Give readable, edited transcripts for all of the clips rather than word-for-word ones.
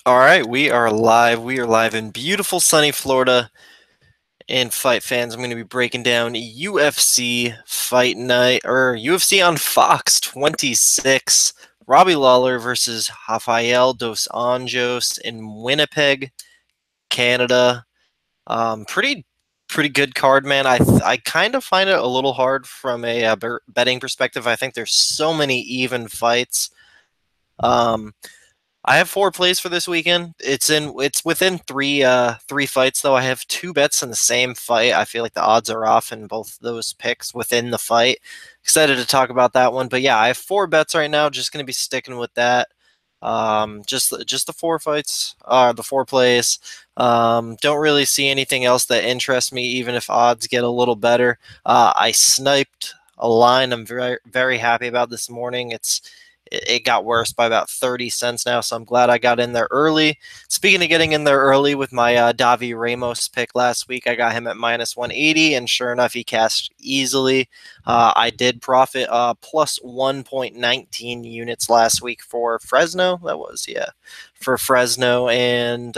All right, we are live. We are live in beautiful sunny Florida. And fight fans, I'm going to be breaking down UFC Fight Night or UFC on Fox 26. Robbie Lawler versus Rafael dos Anjos in Winnipeg, Canada. Pretty good card, man. I kind of find it a little hard from a betting perspective. I think there's so many even fights. Um, I have 4 plays for this weekend. It's within three fights though. I have 2 bets in the same fight. I feel like the odds are off in both those picks within the fight. Excited to talk about that one. But yeah, I have 4 bets right now. Just gonna be sticking with that. Just the 4 fights, the 4 plays. Don't really see anything else that interests me, even if odds get a little better. I sniped a line I'm very happy about this morning. It got worse by about 30 cents now, so I'm glad I got in there early. Speaking of getting in there early with my Davi Ramos pick last week, I got him at minus 180, and sure enough, he cashed easily. I did profit plus 1.19 units last week for Fresno. That was, yeah, for Fresno. And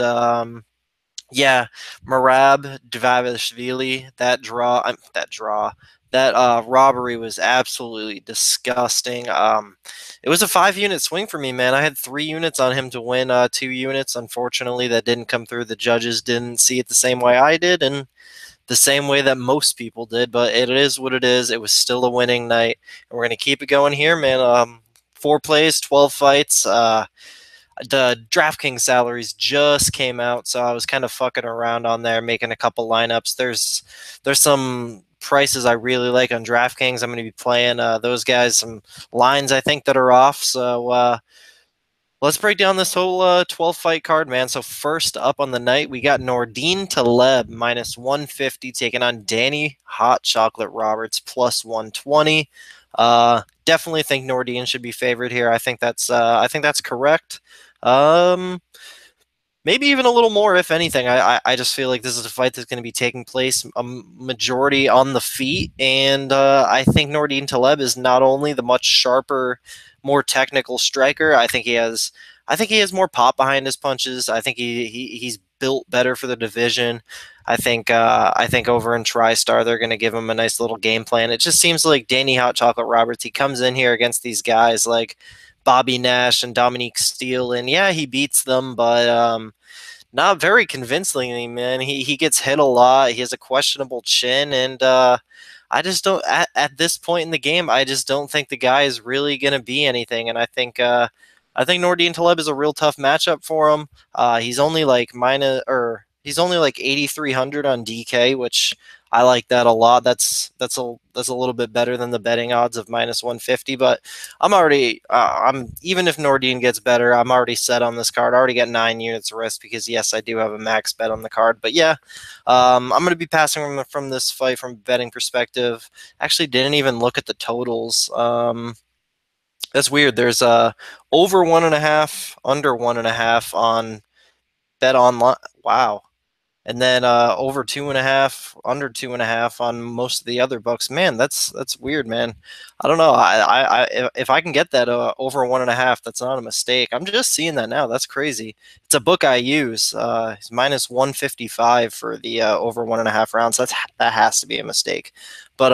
yeah, Marab Dvalishvili, that robbery was absolutely disgusting. It was a 5 unit swing for me, man. I had 3 units on him to win 2 units. Unfortunately, that didn't come through. The judges didn't see it the same way I did, and the same way that most people did. But it is what it is. It was still a winning night, and we're gonna keep it going here, man. 4 plays, 12 fights. The DraftKings salaries just came out, so I was kind of fucking around on there, making a couple lineups. There's some prices I really like on DraftKings. I'm going to be playing those guys, some lines I think that are off. So let's break down this whole 12 fight card, man. So first up on the night, we got Nordine Taleb minus 150 taking on Danny Hot Chocolate Roberts plus 120. Definitely think Nordine should be favored here. I think that's correct. Um, Maybe even a little more, if anything. I just feel like this is a fight that's going to be taking place a majority on the feet, and I think Nordine Taleb is not only the much sharper, more technical striker. I think he has more pop behind his punches. I think he's built better for the division. I think over in TriStar they're going to give him a nice little game plan. It just seems like Danny Hot Chocolate Roberts. He comes in here against these guys like Bobby Nash and Dominique Steele, and yeah, he beats them, but not very convincingly, man. He gets hit a lot. He has a questionable chin, and I just don't at this point in the game. I just don't think the guy is really gonna be anything, and I think Nordine Taleb is a real tough matchup for him. He's only like 8,300 on DK, which I like that a lot. That's a little bit better than the betting odds of minus 150. But I'm even if Nordine gets better, I'm already set on this card. I already got 9 units risk because yes, I do have a max bet on the card. But yeah, I'm going to be passing from this fight from a betting perspective. Actually, didn't even look at the totals. That's weird. There's over 1.5, under 1.5 on Bet Online. Wow, and then over 2.5, under 2.5 on most of the other books. Man, that's weird, man. I don't know. If I can get that over 1.5, that's not a mistake. I'm just seeing that now. That's crazy. It's a book I use. It's minus 155 for the over 1.5 rounds. That has to be a mistake. But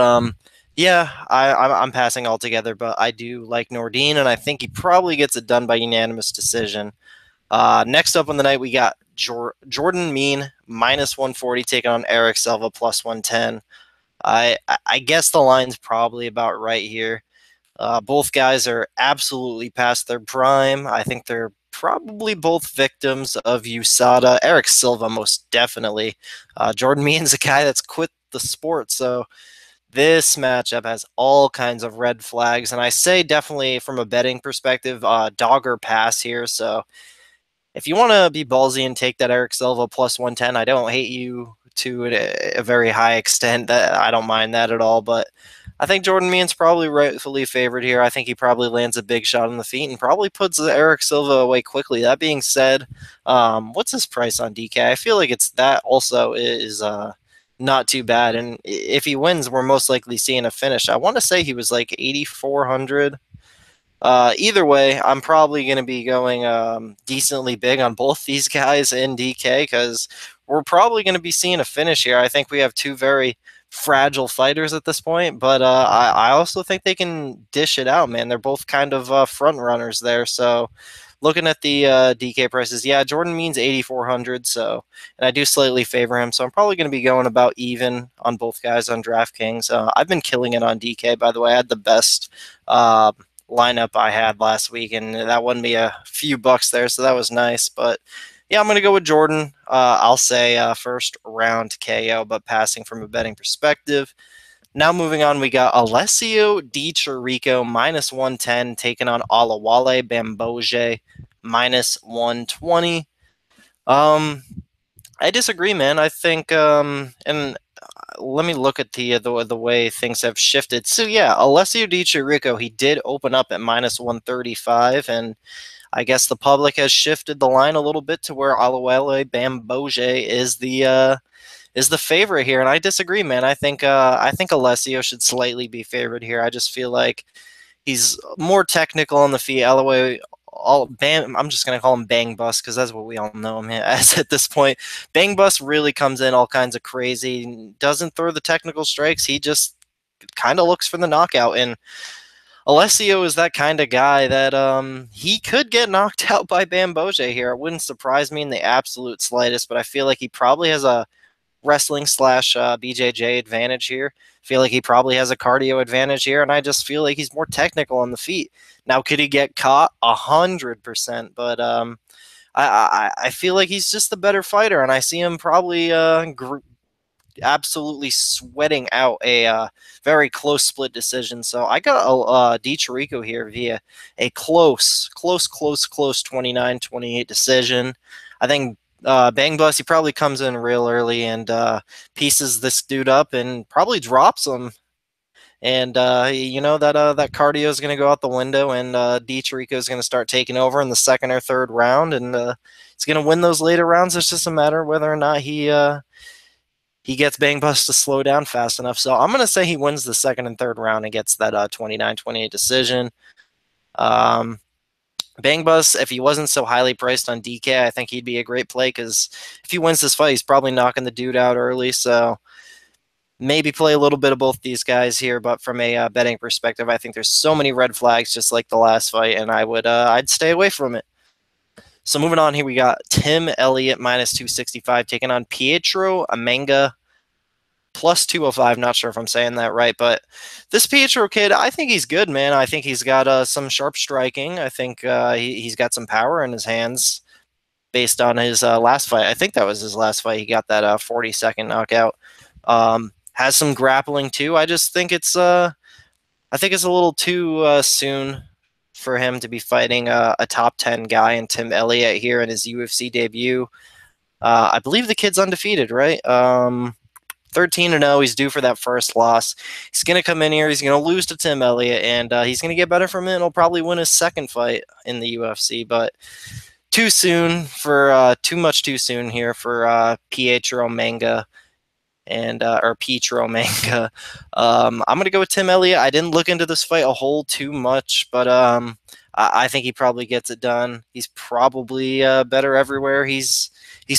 yeah, I'm passing altogether. But I do like Nordine, and I think he probably gets it done by unanimous decision. Next up on the night, we got Jordan Mean minus 140 taking on Eric Silva plus 110. I guess the line's probably about right here. Both guys are absolutely past their prime. I think they're probably both victims of USADA. Eric Silva, most definitely. Jordan Mean's a guy that's quit the sport, so this matchup has all kinds of red flags. And I say definitely from a betting perspective, dog or pass here. So if you want to be ballsy and take that Eric Silva plus 110, I don't hate you to a very high extent. That I don't mind that at all. But I think Jordan Mean's probably rightfully favored here. I think he probably lands a big shot on the feet and probably puts Eric Silva away quickly. That being said, what's his price on DK? I feel like it's that also is not too bad. And if he wins, we're most likely seeing a finish. I want to say he was like 8,400. Either way, I'm probably going to be going decently big on both these guys in DK because we're probably going to be seeing a finish here. I think we have two very fragile fighters at this point, but I also think they can dish it out, man. They're both kind of front runners there. So looking at the DK prices, yeah, Jordan means 8,400. So, and I do slightly favor him. So I'm probably going to be going about even on both guys on DraftKings. I've been killing it on DK, by the way. I had the best lineup I had last week, and that won me a few bucks there. So that was nice. But yeah, I'm going to go with Jordan. I'll say first round KO, but passing from a betting perspective. Now moving on, we got Alessio Di Chirico minus 110 taking on Alawale Bambose minus 120. I disagree, man. I think and let me look at the way things have shifted. So yeah, Alessio Di Chirico, he did open up at minus 135, and I guess the public has shifted the line a little bit to where Alawale Bambose is the favorite here, and I disagree, man. I think Alessio should slightly be favored here. I just feel like he's more technical on the feet. Alawale, I'm just gonna call him Bang Bus because that's what we all know him as at this point. Bang Bus really comes in all kinds of crazy. Doesn't throw the technical strikes. He just kind of looks for the knockout, and Alessio is that kind of guy that he could get knocked out by Bambose here. It wouldn't surprise me in the absolute slightest, but I feel like he probably has a wrestling slash BJJ advantage here. Feel like he probably has a cardio advantage here, and I just feel like he's more technical on the feet. Now, could he get caught? 100%, but I feel like he's just the better fighter, and I see him probably absolutely sweating out a very close split decision. So I got Di Chirico here via a close 29-28 decision. I think Bang Bus, he probably comes in real early and pieces this dude up and probably drops him. And that cardio is going to go out the window, and Di Chirico is going to start taking over in the second or third round, and he's going to win those later rounds. It's just a matter of whether or not he gets Bang Bus to slow down fast enough. So I'm going to say he wins the second and third round and gets that 29-28 decision. Bang Bus, if he wasn't so highly priced on DK, I think he'd be a great play because if he wins this fight, he's probably knocking the dude out early. So maybe play a little bit of both these guys here, but from a betting perspective, I think there's so many red flags, just like the last fight, and I'd stay away from it. So moving on here, we got Tim Elliott minus 265 taking on Pietro Amanga plus 205. Not sure if I'm saying that right, but this Pietro kid, I think he's good, man. I think he's got some sharp striking. I think he's got some power in his hands based on his last fight. I think that was his last fight. He got that 40-second knockout. Has some grappling too. I just think it's a little too soon for him to be fighting a top 10 guy in Tim Elliott here in his UFC debut. I believe the kid's undefeated, right? 13-0. He's due for that first loss. He's going to come in here. He's going to lose to Tim Elliott, and he's going to get better from it, and he'll probably win his second fight in the UFC. But too soon for too soon here for Pietro Manga. Or Pietro Manga. I'm gonna go with Tim Elliott. I didn't look into this fight a whole too much, but I think he probably gets it done. He's probably better everywhere. He's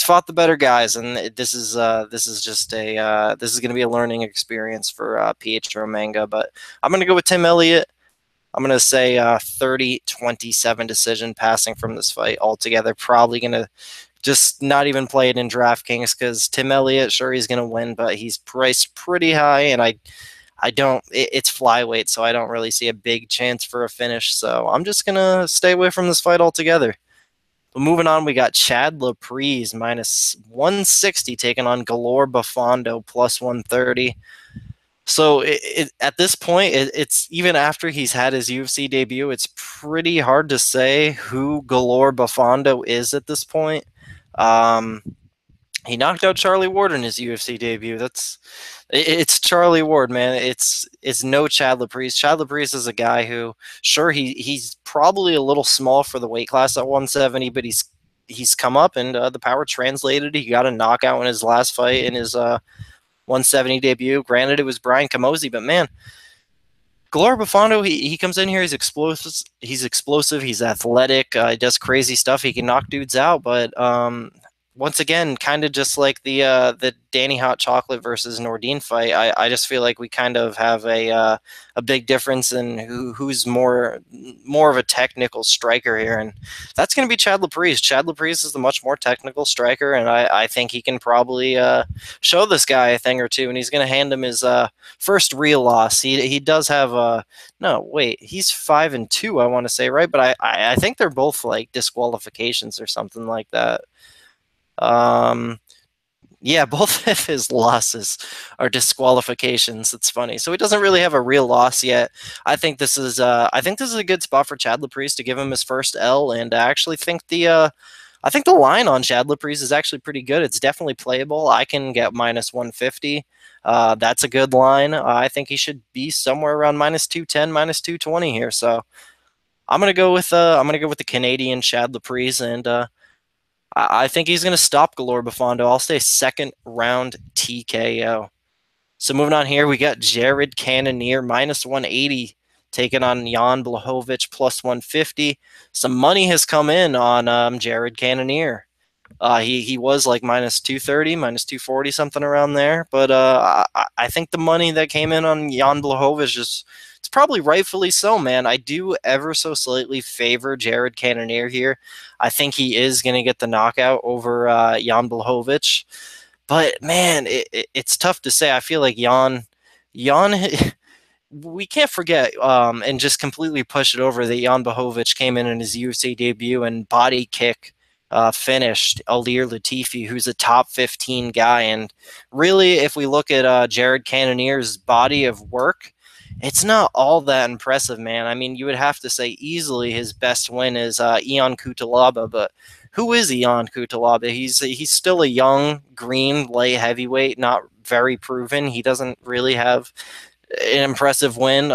fought the better guys, and this is gonna be a learning experience for Pietro Manga. But I'm gonna go with Tim Elliott. I'm gonna say 30-27 decision passing from this fight altogether. Probably gonna just not even play it in DraftKings because Tim Elliott, sure, he's going to win, but he's priced pretty high, and it's flyweight, so I don't really see a big chance for a finish. So I'm just going to stay away from this fight altogether. But moving on, we got Chad Laprise minus 160 taking on Galore Bufando plus 130. So at this point, it's even after he's had his UFC debut, it's pretty hard to say who Galore Bufando is at this point. He knocked out Charlie Ward in his UFC debut. It's Charlie Ward, man. It's no Chad Laprise. Chad Laprise is a guy who, sure, he's probably a little small for the weight class at 170, but he's come up and the power translated. He got a knockout in his last fight in his 170 debut. Granted, it was Brian Camozzi, but man, Glover Bufando, he comes in here. He's explosive. He's explosive. He's athletic. He does crazy stuff. He can knock dudes out. But once again, kind of just like the Danny Hot Chocolate versus Nordine fight, I just feel like we kind of have a big difference in who's more of a technical striker here, and that's going to be Chad Laprise. Chad Laprise is the much more technical striker, and I think he can probably show this guy a thing or two, and he's going to hand him his first real loss. He does have no, wait, he's 5-2, I want to say, right? But I think they're both like disqualifications or something like that. Um, yeah, both of his losses are disqualifications. It's funny. So he doesn't really have a real loss yet. I think this is a good spot for Chad Laprise to give him his first L, and I think the line on Chad Laprise is actually pretty good. It's definitely playable. I can get minus 150. That's a good line. I think he should be somewhere around minus 210, minus 220 here. So I'm gonna go with the Canadian Chad Laprise, and I think he's gonna stop Glover Bufando. I'll say second round TKO. So moving on here, we got Jared Cannonier minus 180 taking on Jan Blachowicz plus 150. Some money has come in on Jared Cannonier. He was like minus 230, minus 240, something around there. But I think the money that came in on Jan Blachowicz just it's probably rightfully so, man. I do ever so slightly favor Jared Cannonier here. I think he is going to get the knockout over Jan Blachowicz. But man, it's tough to say. I feel like Jan, we can't forget and just completely push it over that Jan Blachowicz came in his UFC debut and body kick finished Alir Latifi, who's a top 15 guy. And really, if we look at Jared Cannonier's body of work, it's not all that impressive, man. I mean, you would have to say easily his best win is Ion Cutelaba, but who is Ion Cutelaba? He's still a young, green, light heavyweight, not very proven. He doesn't really have an impressive win.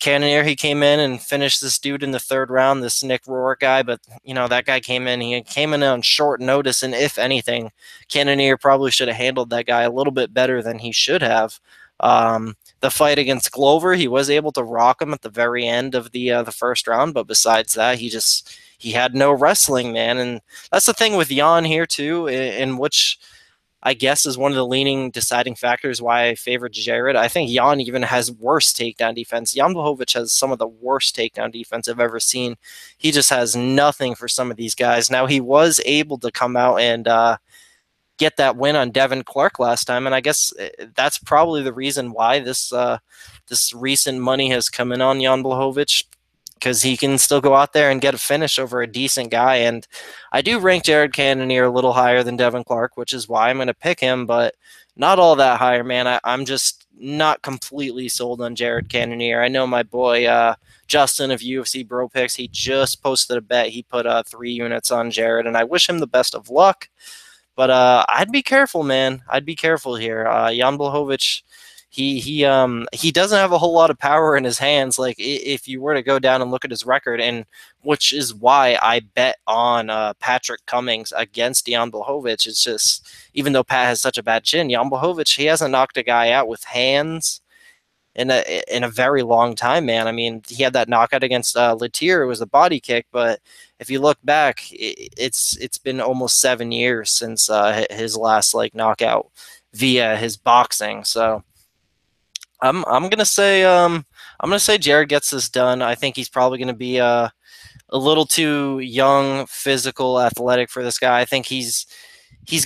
Cannonier, he came in and finished this dude in the third round, this Nick Rourke guy, but that guy came in on short notice, and if anything, Cannonier probably should have handled that guy a little bit better than he should have. The fight against Glover, he was able to rock him at the very end of the first round, but besides that, he had no wrestling, man. And that's the thing with Jan here too, in which I guess is one of the leaning deciding factors why I favor Jared. I think Jan even has worse takedown defense. Jan Blachowicz has some of the worst takedown defense I've ever seen. He just has nothing for some of these guys. Now, he was able to come out and get that win on Devin Clark last time, and I guess that's probably the reason why this recent money has come in on Jan Blachowicz, because he can still go out there and get a finish over a decent guy. And I do rank Jared Cannonier a little higher than Devin Clark, which is why I'm going to pick him, but not all that higher, man. I'm just not completely sold on Jared Cannonier. I know my boy Justin of UFC Bro Picks, he just posted a bet. He put 3 units on Jared, and I wish him the best of luck. But I'd be careful, man. I'd be careful here. Jan Blachowicz, he doesn't have a whole lot of power in his hands. Like, if you were to go down and look at his record, and which is why I bet on Patrick Cummings against Jan Blachowicz. It's just, even though Pat has such a bad chin, Jan Blachowicz, he hasn't knocked a guy out with hands in a very long time, man. I mean, he had that knockout against Latier. It was a body kick, but if you look back, it's been almost 7 years since his last knockout via his boxing. So I'm gonna say Jared gets this done. I think he's probably gonna be a little too young, physical, athletic for this guy. I think he's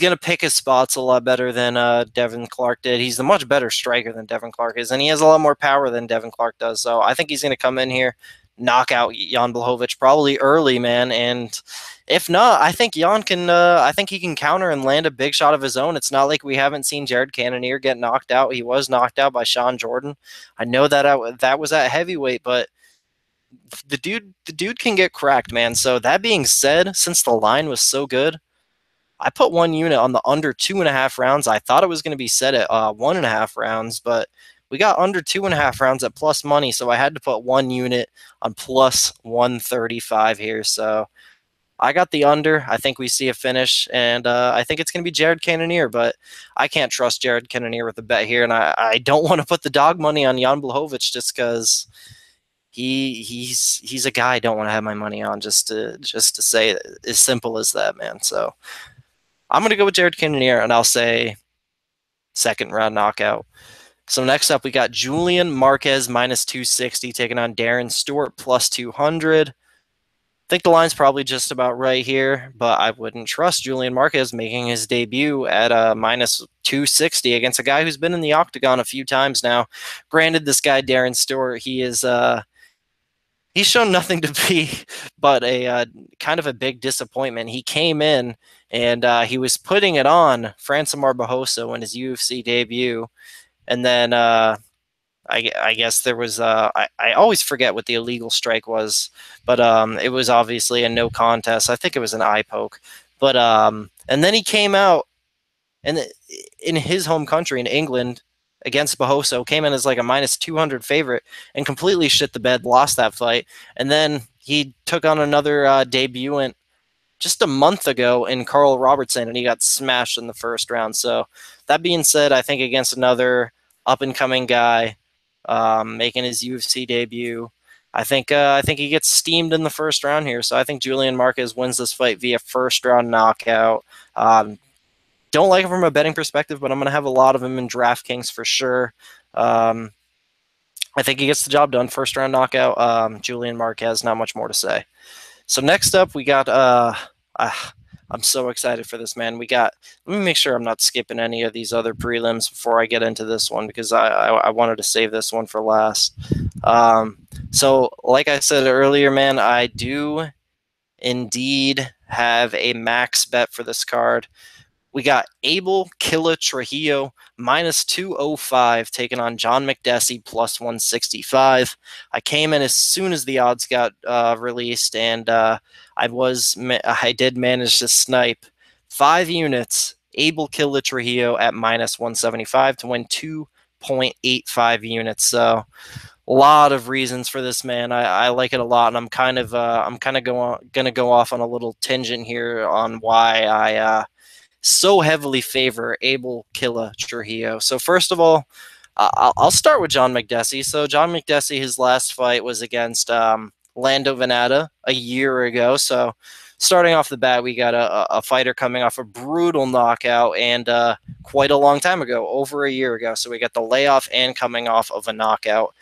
going to pick his spots a lot better than Devin Clark did. He's a much better striker than Devin Clark is, and he has a lot more power than Devin Clark does. So I think he's going to come in here, knock out Jan Blachowicz probably early, man. And if not, I think Jan can. I think he can counter and land a big shot of his own. It's not like we haven't seen Jared Cannonier get knocked out. He was knocked out by Sean Jordan. I know that that was at heavyweight, but the dude can get cracked, man. So that being said, since the line was so good, I put 1 unit on the under 2.5 rounds. I thought it was going to be set at 1.5 rounds, but we got under 2.5 rounds at plus money, so I had to put 1 unit on plus 135 here. So I got the under. I think we see a finish, and I think it's going to be Jared Cannonier, but I can't trust Jared Cannonier with a bet here, and I don't want to put the dog money on Jan Blachowicz just because he's a guy I don't want to have my money on just to say it, as simple as that, man. So I'm going to go with Jared Cannonier, and I'll say second round knockout. So next up, we got Julian Marquez minus 260 taking on Darren Stewart plus 200. I think the line's probably just about right here, but I wouldn't trust Julian Marquez making his debut at minus 260 against a guy who's been in the octagon a few times now. Granted, this guy Darren Stewart, he's shown nothing to be but a kind of a big disappointment. He came in and he was putting it on Francimar Barroso in his UFC debut, and then I guess there was I always forget what the illegal strike was, but it was obviously a no contest. I think it was an eye poke, but and then he came out and in his home country in England against Barroso, came in as like a minus 200 favorite and completely shit the bed, lost that fight, and then he took on another debutant just a month ago in Carl Robertson, and he got smashed in the first round. So that being said, I think against another up and coming guy making his UFC debut, I think he gets steamed in the first round here. So I think Julian Marquez wins this fight via first round knockout. Don't like him from a betting perspective, but I'm going to have a lot of him in DraftKings for sure. I think he gets the job done. First round knockout. Julian Marquez, not much more to say. So next up, we got. I'm so excited for this, man. Let me make sure I'm not skipping any of these other prelims before I get into this one because I wanted to save this one for last. So like I said earlier, man, I do indeed have a max bet for this card. We got Abel Killa Trujillo minus 205 taking on John Makdessi plus 165. I came in as soon as the odds got released, and I did manage to snipe 5 units. Abel Killa Trujillo at minus 175 to win 2.85 units. So a lot of reasons for this, man. I like it a lot, and I'm kind of gonna go off on a little tangent here on why I so heavily favor Abel Killa Trujillo. So first of all, I'll start with John Makdessi. So John Makdessi, his last fight was against Lando Venata a year ago. So starting off the bat, we got a fighter coming off a brutal knockout and quite a long time ago, over a year ago. So we got the layoff and coming off of a knockout.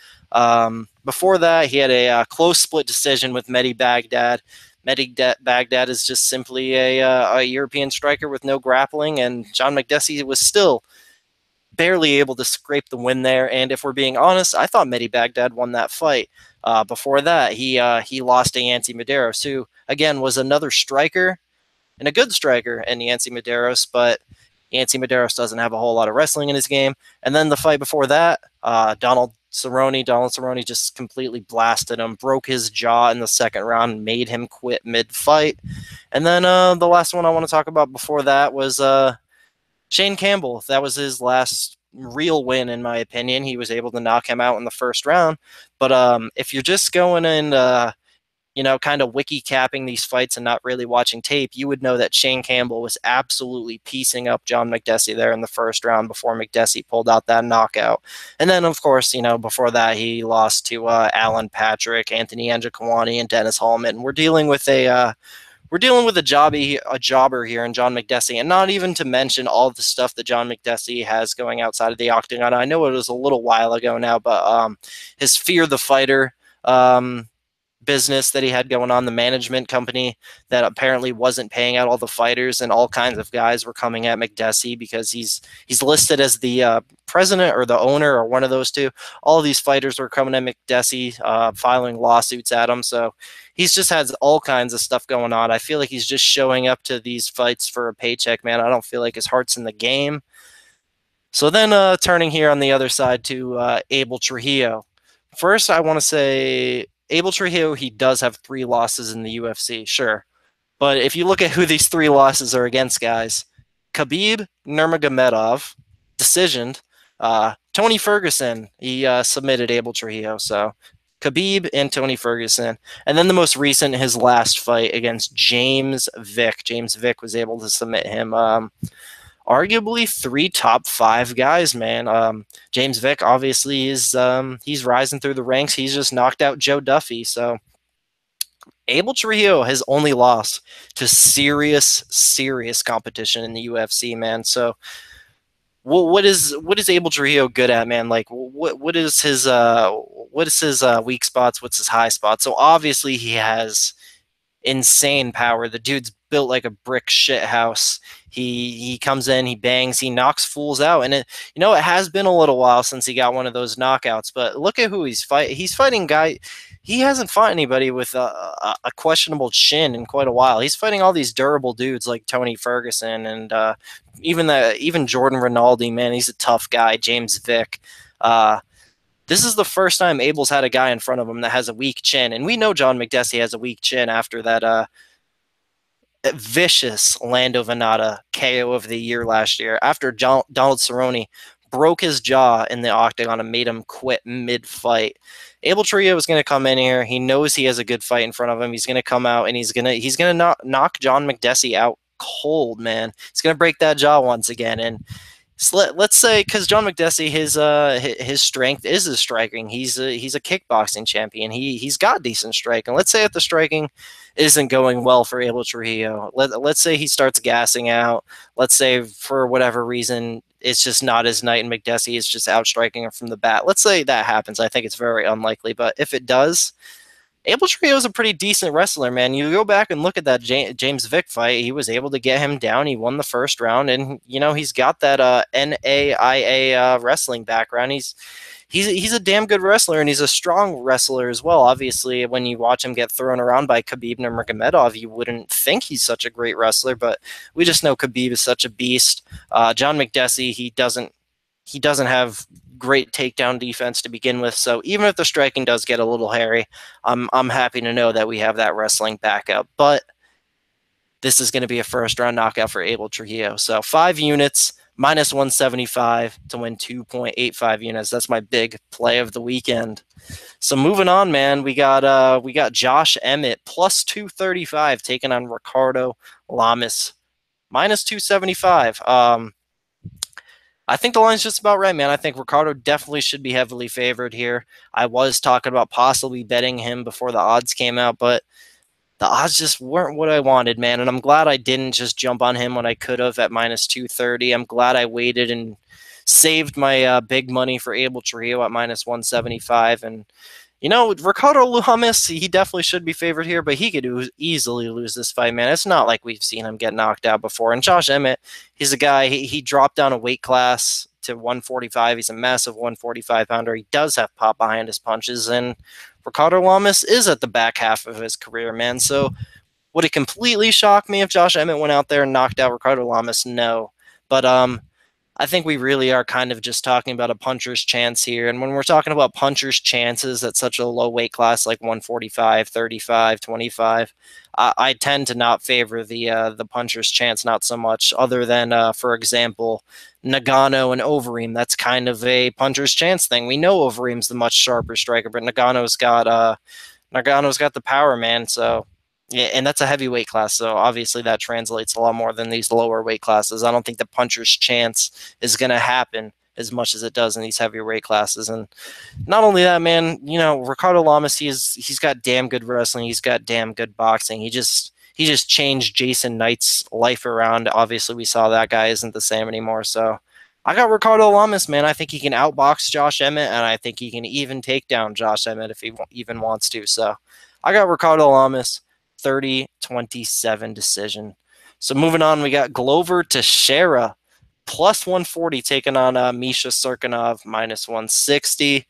Before that, he had a close split decision with Mehdi Baghdad. Mehdi Baghdad is just simply a European striker with no grappling, and John Makdessi was still barely able to scrape the win there. And if we're being honest, I thought Mehdi Baghdad won that fight. Before that, he lost to Yancy Medeiros, who, again, was another striker and a good striker in Yancy Medeiros, but Yancy Medeiros doesn't have a whole lot of wrestling in his game. And then the fight before that, Donald Cerrone just completely blasted him, broke his jaw in the second round, made him quit mid-fight. And then the last one I want to talk about before that was Shane Campbell. That was his last real win, in my opinion. He was able to knock him out in the first round. But if you're just going and kind of wiki capping these fights and not really watching tape, you would know that Shane Campbell was absolutely piecing up John Makdessi there in the first round before Makdessi pulled out that knockout. And then, of course, before that, he lost to Alan Patrick, Anthony Njokuani, and Dennis Hallman. We're dealing with a jobber here in John Makdessi, and not even to mention all the stuff that John Makdessi has going outside of the octagon. I know it was a little while ago now, but his Fear the Fighter business that he had going on, the management company that apparently wasn't paying out all the fighters, and all kinds of guys were coming at Makdessi because he's listed as the president or the owner or one of those two. All of these fighters were coming at Makdessi, filing lawsuits at him. So he's just has all kinds of stuff going on. I feel like he's just showing up to these fights for a paycheck, man. I don't feel like his heart's in the game. So then turning here on the other side to Abel Trujillo. First, I want to say Abel Trujillo, he does have 3 losses in the UFC, sure. But if you look at who these 3 losses are against, guys, Khabib Nurmagomedov, decisioned. Tony Ferguson, he submitted Abel Trujillo. So Khabib and Tony Ferguson. And then the most recent, his last fight against James Vick. James Vick was able to submit him. Arguably 3 top 5 guys, man. James Vick obviously is he's rising through the ranks. He's just knocked out Joe Duffy. So Abel Trujillo has only lost to serious competition in the UFC, man. So what is Abel Trujillo good at, man? Like what is his weak spots? What's his high spots? So obviously he has insane power. The dude's built like a brick shit house. He comes in, he bangs, he knocks fools out, and it has been a little while since he got one of those knockouts. But look at who he's fighting. He's fighting guy. He hasn't fought anybody with a questionable chin in quite a while. He's fighting all these durable dudes like Tony Ferguson and even Jordan Rinaldi. Man, he's a tough guy. James Vick. This is the first time Abel's had a guy in front of him that has a weak chin, and we know John Makdessi has a weak chin after that vicious Lando Venata KO of the year last year, after Donald Cerrone broke his jaw in the octagon and made him quit mid-fight. Abel Trujillo is going to come in here. He knows he has a good fight in front of him. He's going to come out and he's going to knock John Makdessi out cold, man. He's going to break that jaw once again. And let's say, because John Makdessi, his strength is his striking. He's a kickboxing champion. He's got decent striking. Let's say if the striking isn't going well for Abel Trujillo, let's say he starts gassing out. Let's say for whatever reason it's just not his night and Makdessi is just outstriking him from the bat. Let's say that happens. I think it's very unlikely, but if it does, Abel Trujillo is a pretty decent wrestler, man. You go back and look at that James Vick fight. He was able to get him down. He won the first round, and he's got that NAIA wrestling background. He's a damn good wrestler, and he's a strong wrestler as well. Obviously, when you watch him get thrown around by Khabib Nurmagomedov, you wouldn't think he's such a great wrestler, but we just know Khabib is such a beast. John Makdessi, he doesn't have great takedown defense to begin with, so even if the striking does get a little hairy, I'm happy to know that we have that wrestling backup. But this is going to be a first round knockout for Abel Trujillo. So 5 units, minus 175 to win 2.85 units. That's my big play of the weekend. So moving on, man, we got Josh Emmett plus 235 taking on Ricardo Lamas minus 275. I think the line's just about right, man. I think Ricardo definitely should be heavily favored here. I was talking about possibly betting him before the odds came out, but the odds just weren't what I wanted, man. And I'm glad I didn't just jump on him when I could have at minus 230. I'm glad I waited and saved my big money for Abel Trujillo at minus 175. And, Ricardo Lamas, he definitely should be favored here, but he could easily lose this fight, man. It's not like we've seen him get knocked out before. And Josh Emmett, he's a guy, he dropped down a weight class to 145. He's a massive 145-pounder. He does have pop behind his punches, and Ricardo Lamas is at the back half of his career, man. So would it completely shock me if Josh Emmett went out there and knocked out Ricardo Lamas? No. But I think we really are kind of just talking about a puncher's chance here. And when we're talking about puncher's chances at such a low weight class like 145, 35, 25, I tend to not favor the puncher's chance, not so much, other than, for example, Nagano and Overeem. That's kind of a puncher's chance thing. We know Overeem's the much sharper striker, but Nagano's got the power, man. So yeah, and that's a heavyweight class, so obviously that translates a lot more than these lower weight classes. I don't think the puncher's chance is going to happen as much as it does in these heavyweight classes. And not only that, man, Ricardo Lamas, he's got damn good wrestling. He's got damn good boxing. He just changed Jason Knight's life around. Obviously, we saw that guy isn't the same anymore. So I got Ricardo Lamas, man. I think he can outbox Josh Emmett, and I think he can even take down Josh Emmett if he even wants to. So I got Ricardo Lamas. 30-27 decision. So moving on, we got Glover Teixeira plus 140 taking on Misha Cirkunov minus 160.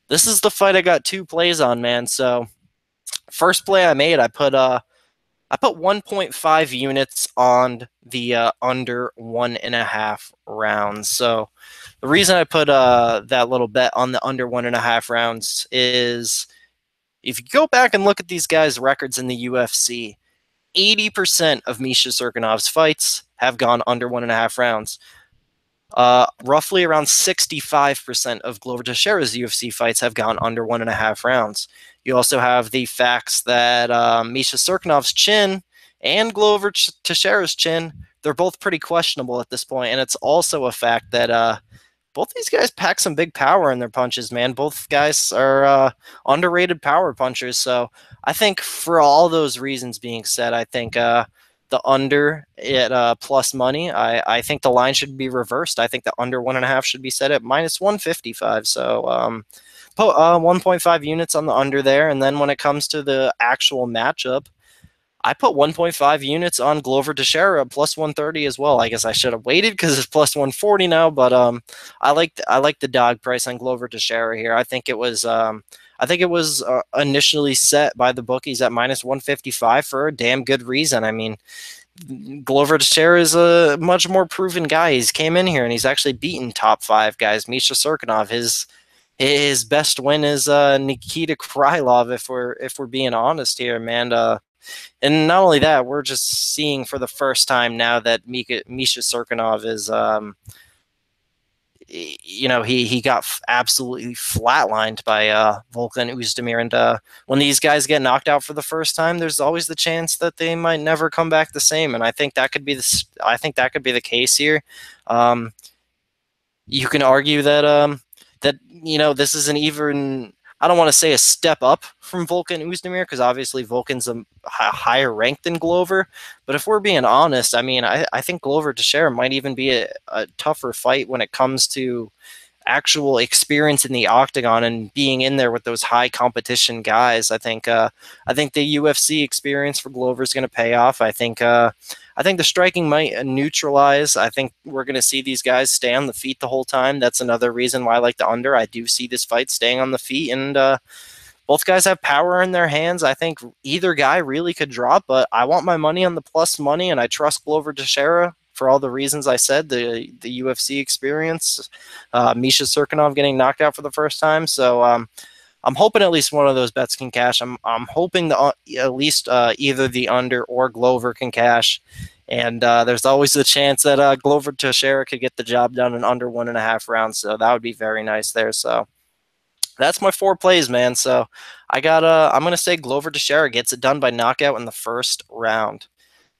This is the fight I got 2 plays on, man. So first play I made, I put 1.5 units on the under 1.5 rounds. So the reason I put that little bet on the under 1.5 rounds is, if you go back and look at these guys' records in the UFC, 80% of Misha Cirkunov's fights have gone under 1.5 rounds. Roughly around 65% of Glover Teixeira's UFC fights have gone under 1.5 rounds. You also have the facts that Misha Cirkunov's chin and Glover Teixeira's chin, they're both pretty questionable at this point. And it's also a fact that both these guys pack some big power in their punches, man. Both guys are underrated power punchers. So I think for all those reasons being said, I think the under at plus money, I think the line should be reversed. I think the under 1.5 should be set at minus 155. So put 1.5 units on the under there. And then when it comes to the actual matchup, I put 1.5 units on Glover Teixeira plus 130 as well. I guess I should have waited because it's plus 140 now, but I like the dog price on Glover Teixeira here. I think it was initially set by the bookies at minus 155 for a damn good reason. I mean, Glover Teixeira is a much more proven guy. He's came in here and he's actually beaten top 5 guys. Misha Cirkunov, his best win is Nikita Krylov. If we're being honest here, man. And not only that, we're just seeing for the first time now that Misha Cirkunov is, he got absolutely flatlined by Volkan Oezdemir. And when these guys get knocked out for the first time, there's always the chance that they might never come back the same. And I think that could be the case here. You can argue that this is an even, I don't want to say a step up from Volkan Oezdemir because obviously Volkan's a higher rank than Glover. But if we're being honest, I mean, I think Glover Teixeira might even be a tougher fight when it comes to actual experience in the octagon and being in there with those high competition guys. I think the UFC experience for Glover is going to pay off. I think the striking might neutralize. I think we're going to see these guys stay on the feet the whole time. That's another reason why I like the under. I do see this fight staying on the feet, and both guys have power in their hands. I think either guy really could drop, but I want my money on the plus money, and I trust Glover Teixeira for all the reasons I said, the UFC experience, Misha Cirkunov getting knocked out for the first time. So I'm hoping at least one of those bets can cash. I'm hoping at least either the under or Glover can cash. And there's always the chance that Glover Teixeira could get the job done in under 1.5 rounds. So that would be very nice there. So that's my 4 plays, man. So I'm going to say Glover Teixeira gets it done by knockout in the first round.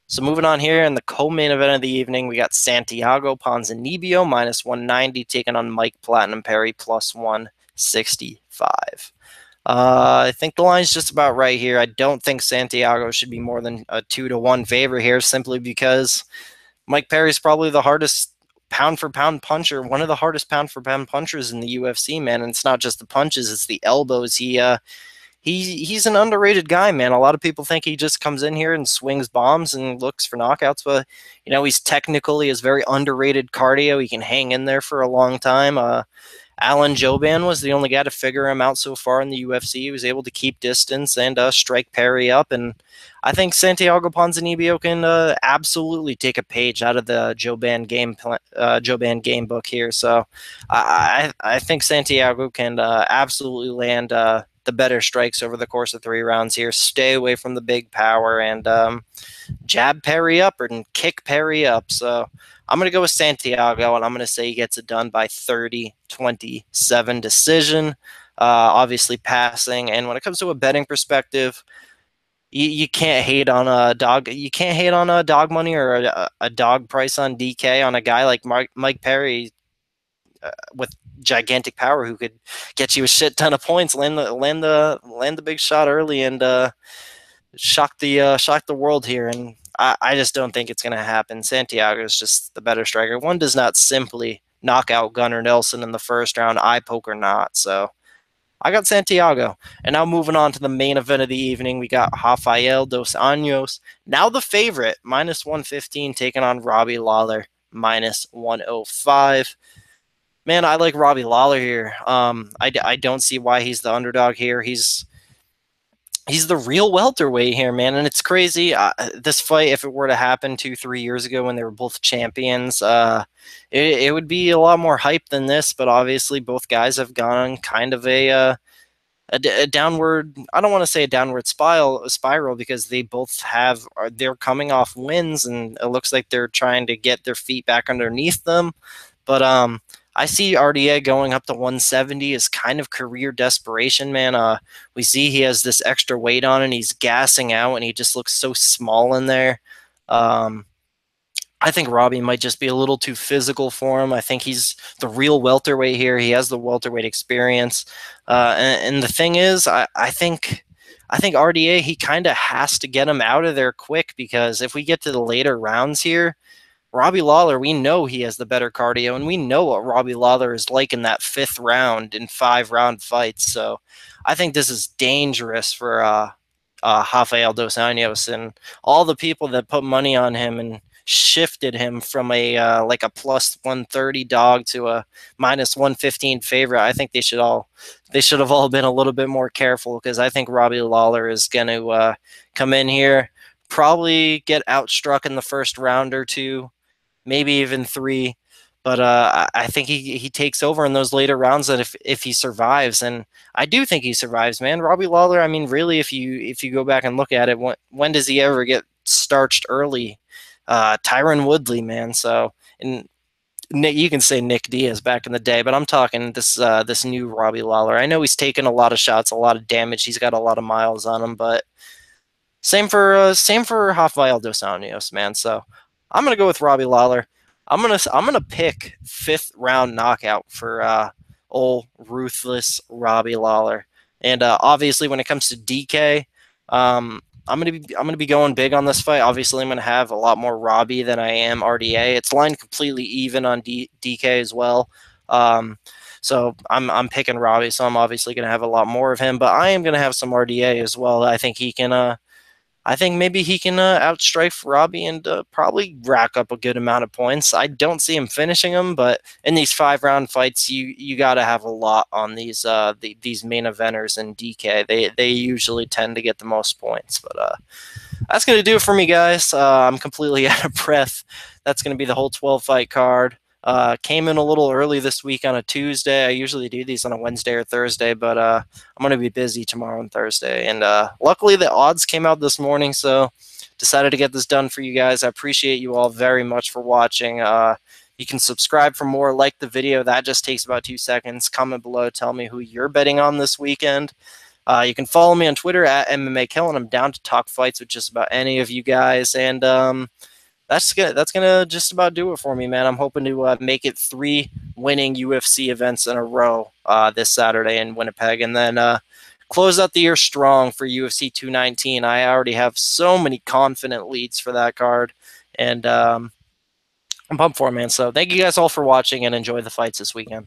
So moving on here in the co-main event of the evening, we got Santiago Ponsinibbio minus 190 taking on Mike Platinum Perry plus 165. I think the line's just about right here. I don't think Santiago should be more than a 2-1 favor here simply because Mike Perry's probably the hardest pound-for-pound puncher, one of the hardest pound-for-pound punchers in the UFC, man. And it's not just the punches, it's the elbows. He's an underrated guy, man. A lot of people think he just comes in here and swings bombs and looks for knockouts, but he's technically has very underrated cardio. He can hang in there for a long time. Alan Jouban was the only guy to figure him out so far in the UFC. He was able to keep distance and strike Perry up, and I think Santiago Ponsinibbio can absolutely take a page out of the Jouban game book here. So I think Santiago can absolutely land the better strikes over the course of 3 rounds here. Stay away from the big power and jab Perry up and kick Perry up. So I'm going to go with Santiago, and I'm going to say he gets it done by 30-27 decision, obviously passing. And when it comes to a betting perspective, you can't hate on a dog. You can't hate on a dog money or a dog price on DK on a guy like Mike Perry with gigantic power who could get you a shit ton of points, land the big shot early, and shock the world here. And I just don't think it's going to happen. Santiago is just the better striker. One does not simply knock out Gunnar Nelson in the first round, eye poke or not. So I got Santiago. And now moving on to the main event of the evening, we got Rafael dos Anjos, now the favorite, minus 115, taking on Robbie Lawler, minus 105. Man, I like Robbie Lawler here. I don't see why he's the underdog here. He's the real welterweight here, man, and it's crazy. This fight, if it were to happen 2-3 years ago when they were both champions, it would be a lot more hype than this. But obviously, both guys have gone on kind of a downward. I don't want to say a downward spiral because they both they're coming off wins, and it looks like they're trying to get their feet back underneath them. But I see RDA going up to 170 is kind of career desperation, man. We see he has this extra weight on and he's gassing out and he just looks so small in there. Um, I think Robbie might just be a little too physical for him. I think he's the real welterweight here. He has the welterweight experience, and the thing is, I think RDA he kind of has to get him out of there quick because if we get to the later rounds here, Robbie Lawler, we know he has the better cardio, and we know what Robbie Lawler is like in that fifth round in 5 round fights. So I think this is dangerous for Rafael dos Anjos and all the people that put money on him and shifted him from a like a plus 130 dog to a minus 115 favorite. I think they should have all been a little bit more careful because I think Robbie Lawler is going to come in here, probably get outstruck in the first round or two, maybe even 3. But I think he takes over in those later rounds that if he survives, and I do think he survives, man. Robbie Lawler, I mean, really, if you go back and look at it, when does he ever get starched early? Tyron Woodley, man. So, and you can say Nick Diaz back in the day, but I'm talking this new Robbie Lawler. I know he's taken a lot of shots, a lot of damage. He's got a lot of miles on him, but same for Rafael dos Anjos, man. So I'm gonna go with Robbie Lawler. I'm gonna pick 5th round knockout for old ruthless Robbie Lawler. And obviously, when it comes to DK, I'm gonna be going big on this fight. Obviously, I'm gonna have a lot more Robbie than I am RDA. It's lined completely even on DK as well. So I'm picking Robbie. So I'm obviously gonna have a lot more of him, but I am gonna have some RDA as well. I think maybe he can outstrike Robbie and probably rack up a good amount of points. I don't see him finishing him, but in these 5 round fights, you got to have a lot on these these main eventers in DK. They usually tend to get the most points. But that's gonna do it for me, guys. I'm completely out of breath. That's gonna be the whole 12 fight card. Came in a little early this week on a Tuesday. I usually do these on a Wednesday or Thursday, but I'm going to be busy tomorrow and Thursday. And luckily, the odds came out this morning, so decided to get this done for you guys. I appreciate you all very much for watching. You can subscribe for more, like the video. That just takes about 2 seconds. Comment below. Tell me who you're betting on this weekend. You can follow me on Twitter at MMAKelton. I'm down to talk fights with just about any of you guys. And that's gonna just about do it for me, man. I'm hoping to make it 3 winning UFC events in a row this Saturday in Winnipeg, and then close out the year strong for UFC 219. I already have so many confident leads for that card, and I'm pumped for it, man. So thank you guys all for watching, and enjoy the fights this weekend.